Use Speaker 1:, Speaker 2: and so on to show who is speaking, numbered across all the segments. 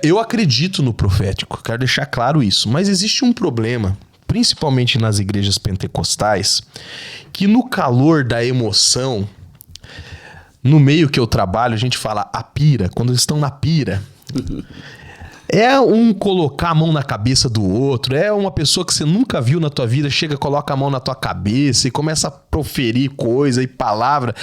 Speaker 1: Eu acredito no profético, quero deixar claro isso. Mas existe um problema, principalmente nas igrejas pentecostais, que no calor da emoção, no meio que eu trabalho, a gente fala a pira, quando eles estão na pira... É um colocar a mão na cabeça do outro, é uma pessoa que você nunca viu na tua vida, chega, coloca a mão na tua cabeça e começa a proferir coisa e palavra.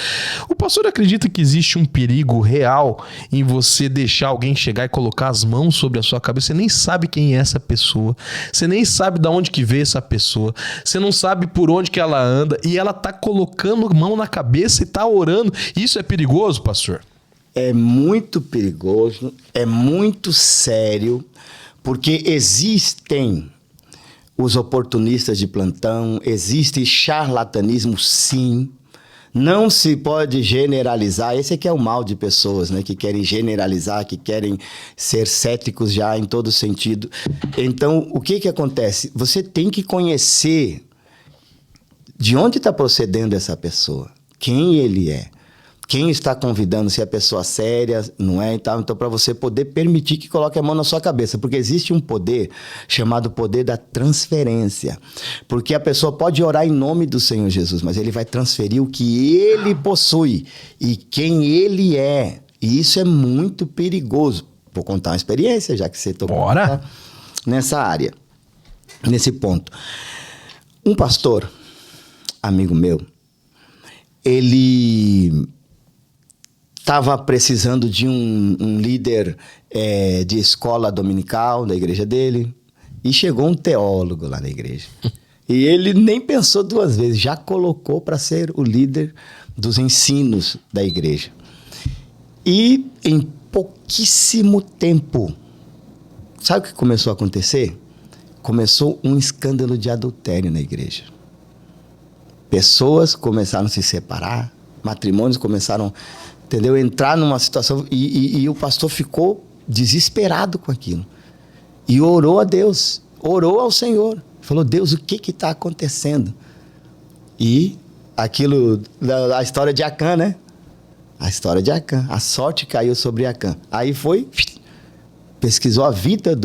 Speaker 1: O pastor acredita que existe um perigo real em você deixar alguém chegar e colocar as mãos sobre a sua cabeça? Você nem sabe quem é essa pessoa, você nem sabe de onde que veio essa pessoa, você não sabe por onde que ela anda e ela tá colocando mão na cabeça e tá orando. Isso é perigoso, pastor?
Speaker 2: É muito perigoso, é muito sério, porque existem os oportunistas de plantão, existe charlatanismo, sim. Não se pode generalizar. Esse aqui é o mal de pessoas, né, que querem generalizar, que querem ser céticos já em todo sentido. Então, o que acontece? Você tem que conhecer de onde está procedendo essa pessoa, quem ele é. Quem está convidando, se é pessoa séria, não é e tal. Então, para você poder permitir que coloque a mão na sua cabeça. Porque existe um poder chamado poder da transferência. Porque a pessoa pode orar em nome do Senhor Jesus, mas ele vai transferir o que ele possui e quem ele é. E isso é muito perigoso. Vou contar uma experiência, já que você tocou nessa área, nesse ponto. Um pastor, amigo meu, ele... estava precisando de um líder de escola dominical da igreja dele. E chegou um teólogo lá na igreja. E ele nem pensou duas vezes, já colocou para ser o líder dos ensinos da igreja. E em pouquíssimo tempo, sabe o que começou a acontecer? Começou um escândalo de adultério na igreja. Pessoas começaram a se separar, matrimônios começaram... entendeu? Entrar numa situação... E o pastor ficou desesperado com aquilo. E orou a Deus. Orou ao Senhor. Falou, Deus, o que está acontecendo? E aquilo... A história de Acã, né? A história de Acã. A sorte caiu sobre Acã. Aí foi... pesquisou a vida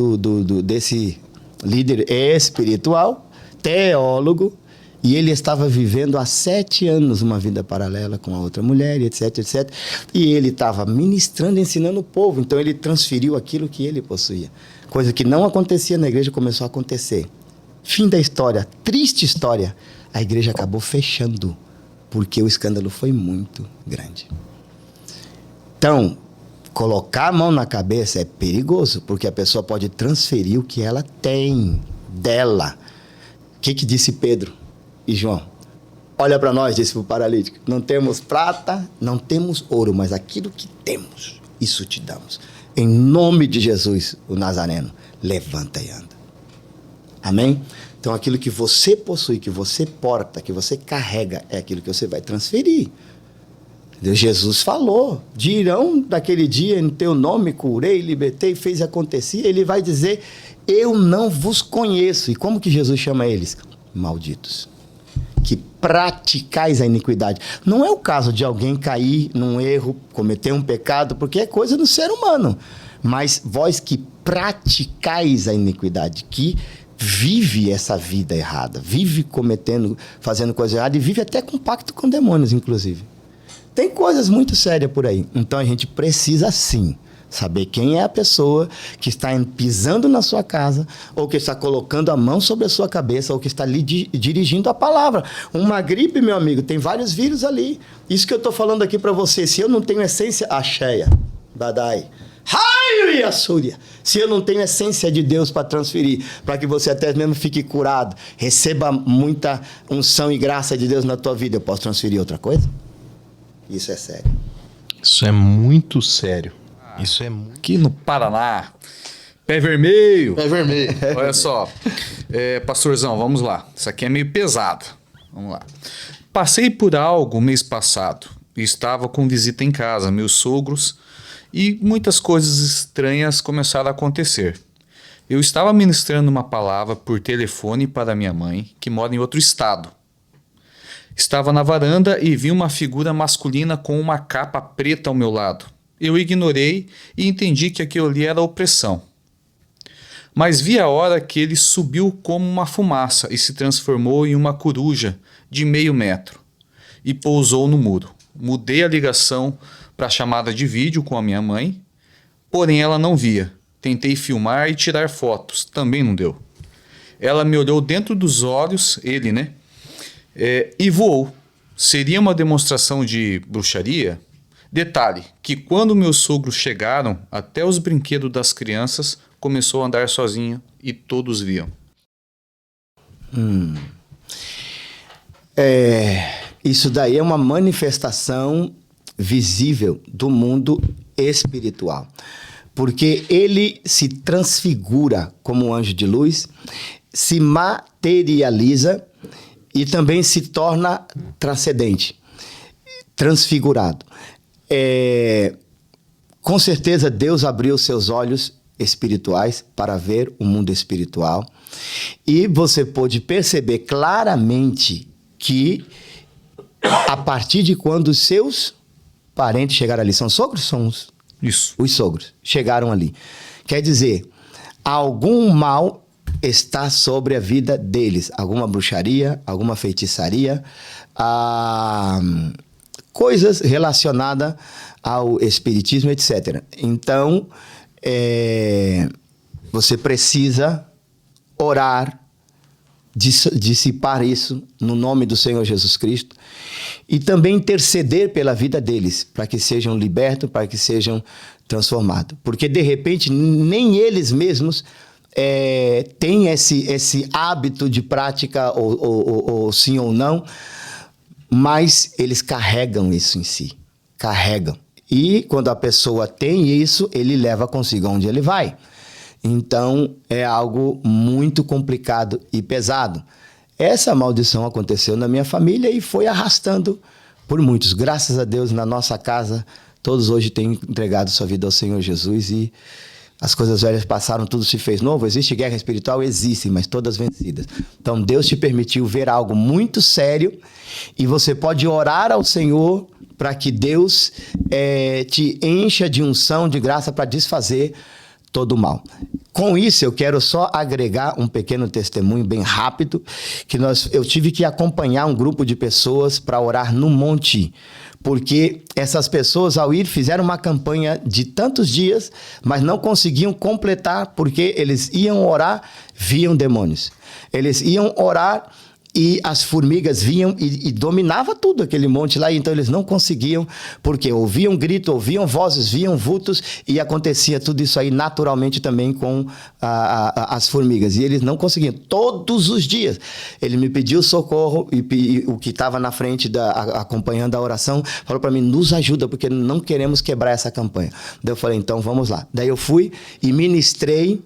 Speaker 2: desse líder espiritual, teólogo... E ele estava vivendo há 7 anos uma vida paralela com a outra mulher, etc, etc. E ele estava ministrando, ensinando o povo. Então ele transferiu aquilo que ele possuía. Coisa que não acontecia na igreja, começou a acontecer. Fim da história, triste história. A igreja acabou fechando, porque o escândalo foi muito grande. Então, colocar a mão na cabeça é perigoso, porque a pessoa pode transferir o que ela tem dela. O que disse Pedro? E João, olha para nós, disse para o paralítico, não temos prata, não temos ouro, mas aquilo que temos, isso te damos. Em nome de Jesus, o Nazareno, levanta e anda. Amém? Então aquilo que você possui, que você porta, que você carrega, é aquilo que você vai transferir. Jesus falou, dirão daquele dia em teu nome curei, libertei, fez e acontecia. Ele vai dizer, eu não vos conheço. E como que Jesus chama eles? Malditos. Que praticais a iniquidade. Não é o caso de alguém cair num erro, cometer um pecado, porque é coisa do ser humano. Mas vós que praticais a iniquidade, que vive essa vida errada, vive cometendo, fazendo coisa errada e vive até com pacto com demônios, inclusive. Tem coisas muito sérias por aí. Então a gente precisa sim saber quem é a pessoa que está pisando na sua casa, ou que está colocando a mão sobre a sua cabeça, ou que está lhe dirigindo a palavra. Uma gripe, meu amigo, tem vários vírus ali. Isso que eu estou falando aqui para você, se eu não tenho essência, Axéia, Badai, Raio e Assúria. Se eu não tenho essência de Deus para transferir, para que você até mesmo fique curado, receba muita unção e graça de Deus na tua vida, eu posso transferir outra coisa? Isso é sério.
Speaker 1: Isso é muito sério. Isso é muito...
Speaker 3: Aqui no Paraná, pé vermelho.
Speaker 1: Pé vermelho.
Speaker 3: Olha só, pastorzão, vamos lá. Isso aqui é meio pesado. Vamos lá. Passei por algo mês passado. Estava com visita em casa, meus sogros, e muitas coisas estranhas começaram a acontecer. Eu estava ministrando uma palavra por telefone para minha mãe, que mora em outro estado. Estava na varanda e vi uma figura masculina com uma capa preta ao meu lado. Eu ignorei e entendi que aquilo ali era opressão. Mas vi a hora que ele subiu como uma fumaça e se transformou em uma coruja de 0,5 metro e pousou no muro. Mudei a ligação para a chamada de vídeo com a minha mãe, porém ela não via. Tentei filmar e tirar fotos, também não deu. Ela me olhou dentro dos olhos, ele, né? E voou. Seria uma demonstração de bruxaria? Detalhe, que quando meus sogros chegaram, até os brinquedos das crianças começou a andar sozinho e todos viam.
Speaker 2: Isso daí é uma manifestação visível do mundo espiritual. Porque ele se transfigura como um anjo de luz, se materializa e também se torna transcendente, transfigurado. Com certeza Deus abriu seus olhos espirituais para ver o mundo espiritual e você pôde perceber claramente que a partir de quando os seus parentes chegaram ali, são sogros? São os sogros, chegaram ali. Quer dizer, algum mal está sobre a vida deles, alguma bruxaria, alguma feitiçaria, coisas relacionadas ao espiritismo, etc. Então, você precisa orar, dissipar isso no nome do Senhor Jesus Cristo e também interceder pela vida deles, para que sejam libertos, para que sejam transformados. Porque, de repente, nem eles mesmos têm esse hábito de prática, ou sim ou não, mas eles carregam isso em si. Carregam. E quando a pessoa tem isso, ele leva consigo aonde ele vai. Então, é algo muito complicado e pesado. Essa maldição aconteceu na minha família e foi arrastando por muitos. Graças a Deus, na nossa casa, todos hoje têm entregado sua vida ao Senhor Jesus e as coisas velhas passaram, tudo se fez novo. Existe guerra espiritual? Existe, mas todas vencidas. Então, Deus te permitiu ver algo muito sério e você pode orar ao Senhor para que Deus te encha de unção, de graça para desfazer todo o mal. Com isso, eu quero só agregar um pequeno testemunho bem rápido, que eu tive que acompanhar um grupo de pessoas para orar no monte, porque essas pessoas, ao ir, fizeram uma campanha de tantos dias, mas não conseguiam completar, porque eles iam orar, viam demônios. Eles iam orar e as formigas vinham e dominava tudo aquele monte lá, então eles não conseguiam, porque ouviam grito, ouviam vozes, viam vultos e acontecia tudo isso aí naturalmente também com as formigas, e eles não conseguiam, todos os dias. Ele me pediu socorro e o que estava na frente, acompanhando a oração, falou para mim, nos ajuda, porque não queremos quebrar essa campanha. Daí eu falei, então vamos lá. Daí eu fui e ministrei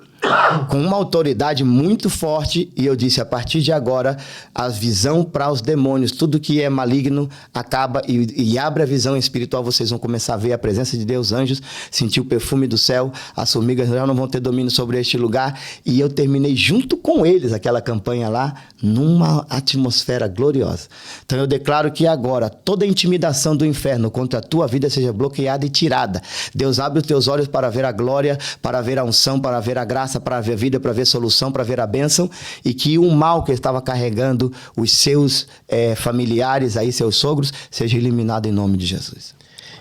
Speaker 2: com uma autoridade muito forte, e eu disse, a partir de agora, a visão para os demônios, tudo que é maligno acaba e abre a visão espiritual, vocês vão começar a ver a presença de Deus, anjos, sentir o perfume do céu, as formigas já não vão ter domínio sobre este lugar, e eu terminei junto com eles aquela campanha lá, numa atmosfera gloriosa. Então eu declaro que agora, toda intimidação do inferno contra a tua vida seja bloqueada e tirada. Deus abre os teus olhos para ver a glória, para ver a unção, para ver a graça, para ver a vida, para ver a solução, para ver a bênção, e que o mal que estava carregando os seus familiares, aí seus sogros, seja eliminado em nome de Jesus.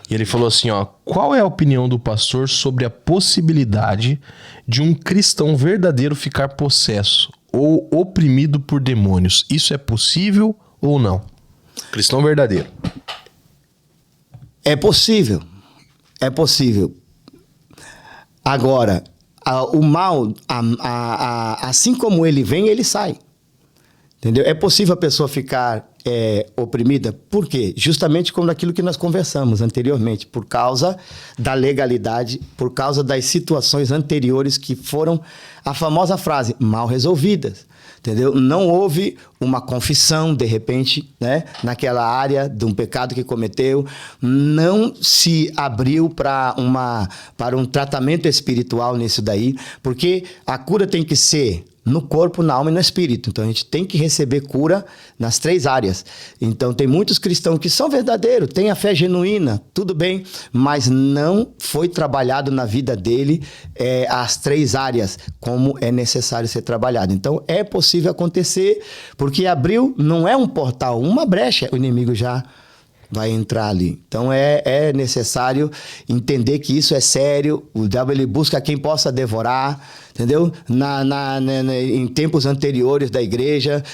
Speaker 1: E ele falou assim, ó, qual é a opinião do pastor sobre a possibilidade de um cristão verdadeiro ficar possesso ou oprimido por demônios? Isso é possível ou não? Cristão verdadeiro.
Speaker 2: É possível. É possível. Agora, o mal, assim como ele vem, ele sai. Entendeu? É possível a pessoa ficar oprimida. Por quê? Justamente como aquilo que nós conversamos anteriormente, por causa da legalidade, por causa das situações anteriores que foram a famosa frase, mal resolvidas. Entendeu? Não houve uma confissão, de repente, né, naquela área de um pecado que cometeu, não se abriu para um tratamento espiritual nisso daí, porque a cura tem que ser no corpo, na alma e no espírito. Então a gente tem que receber cura nas 3 áreas. Então tem muitos cristãos que são verdadeiros, têm a fé genuína, tudo bem, mas não foi trabalhado na vida dele as 3 áreas como é necessário ser trabalhado. Então é possível acontecer, porque abriu não é um portal, uma brecha, o inimigo já vai entrar ali. Então é necessário entender que isso é sério. O diabo ele busca quem possa devorar, entendeu? Em tempos anteriores da igreja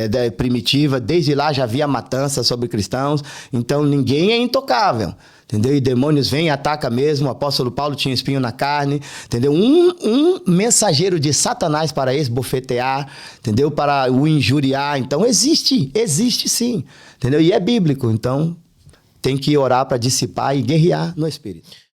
Speaker 2: da primitiva, desde lá já havia matança sobre cristãos. Então ninguém é intocável. Entendeu? E demônios vêm e atacam mesmo. O apóstolo Paulo tinha espinho na carne. Entendeu? Um mensageiro de Satanás para esbofetear, entendeu? Para o injuriar. Então existe sim. Entendeu? E é bíblico. Então tem que orar para dissipar e guerrear no espírito.